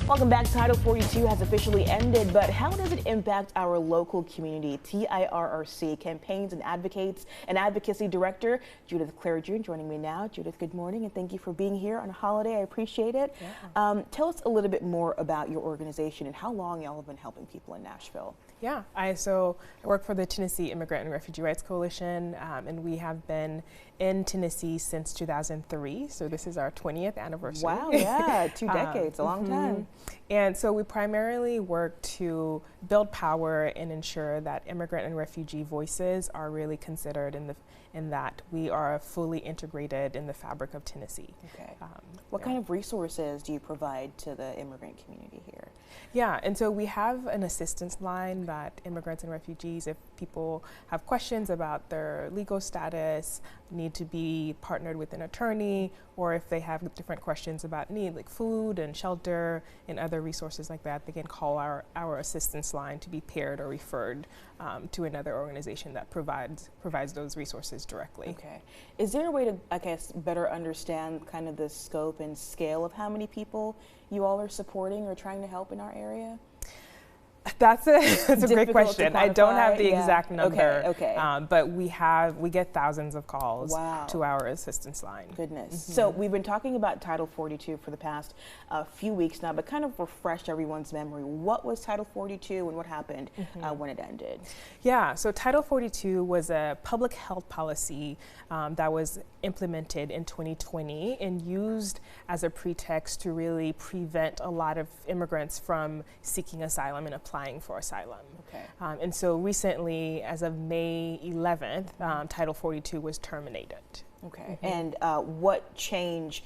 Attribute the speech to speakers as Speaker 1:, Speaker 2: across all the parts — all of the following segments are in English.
Speaker 1: Welcome back. Title 42 has officially ended, but how does it impact our local community? TIRRC Campaigns and Advocacy Director Judith Clare June joining me now. Judith, good morning, and thank you for being here on a holiday. I appreciate it. Yeah. Tell us a little bit more about your organization and how long y'all have been helping people in Nashville.
Speaker 2: Yeah, I work for the Tennessee Immigrant and Refugee Rights Coalition, and we have been in Tennessee since 2003, so this is our 20th anniversary.
Speaker 1: Wow, yeah, 2 decades, a long time.
Speaker 2: And so we primarily work to build power and ensure that immigrant and refugee voices are really considered in that we are fully integrated in the fabric of Tennessee.
Speaker 1: Okay. What kind of resources do you provide to the immigrant community here?
Speaker 2: Yeah, and so we have an assistance line that immigrants and refugees, if people have questions about their legal status, need to be partnered with an attorney, or if they have different questions about need like food and shelter and other resources like that, they can call our assistance line to be paired or referred to another organization that provides those resources directly.
Speaker 1: Okay. Is there a way to, I guess, better understand kind of the scope and scale of how many people you all are supporting or trying to help in our area?
Speaker 2: That's a great question. I don't have the exact number,
Speaker 1: okay.
Speaker 2: But we get thousands of calls to our assistance line.
Speaker 1: Goodness. So we've been talking about Title 42 for the past few weeks now, but kind of refresh everyone's memory. What was Title 42 and what happened when it ended?
Speaker 2: Yeah, so Title 42 was a public health policy that was implemented in 2020 and used as a pretext to really prevent a lot of immigrants from seeking asylum and applying for asylum.
Speaker 1: Okay.
Speaker 2: And so recently, as of May 11th, Title 42 was terminated.
Speaker 1: Okay. And what change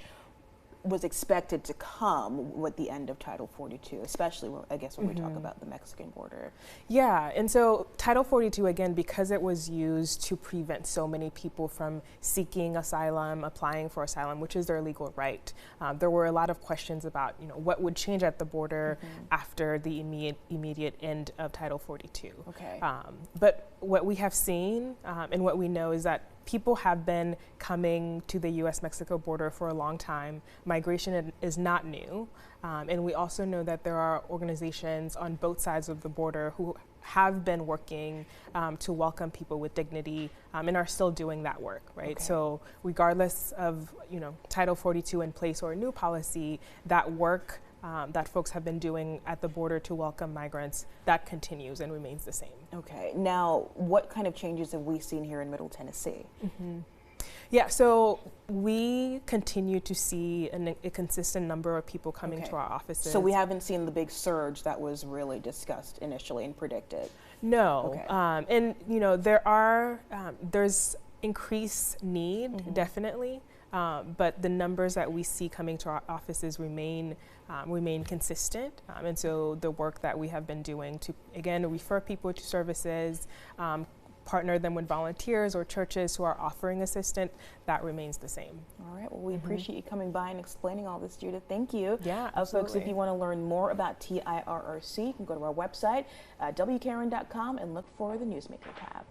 Speaker 1: was expected to come with the end of Title 42, especially I guess when we talk about the Mexican border? Yeah,
Speaker 2: and so Title 42, again, because it was used to prevent so many people from seeking asylum, applying for asylum, which is their legal right, there were a lot of questions about, what would change at the border after the immediate end of Title 42.
Speaker 1: Okay.
Speaker 2: But what we have seen and what we know is that people have been coming to the U.S.-Mexico border for a long time. Migration is not new. And we also know that there are organizations on both sides of the border who have been working to welcome people with dignity and are still doing that work, right? Okay. So regardless of, Title 42 in place or a new policy, that work that folks have been doing at the border to welcome migrants, that continues and remains the same.
Speaker 1: Okay. Now, what kind of changes have we seen here in Middle Tennessee?
Speaker 2: Yeah, so we continue to see a consistent number of people coming to our offices.
Speaker 1: So we haven't seen the big surge that was really discussed initially and predicted?
Speaker 2: No. Okay. And, there's increased need, definitely. But the numbers that we see coming to our offices remain consistent. And so the work that we have been doing to, again, refer people to services, partner them with volunteers or churches who are offering assistance, that remains the same. All
Speaker 1: right. Well, we appreciate you coming by and explaining all this, Judith. Thank you.
Speaker 2: Yeah, absolutely.
Speaker 1: Folks, if you want to learn more about TIRRC, you can go to our website, WKRN.com, and look for the Newsmaker tab.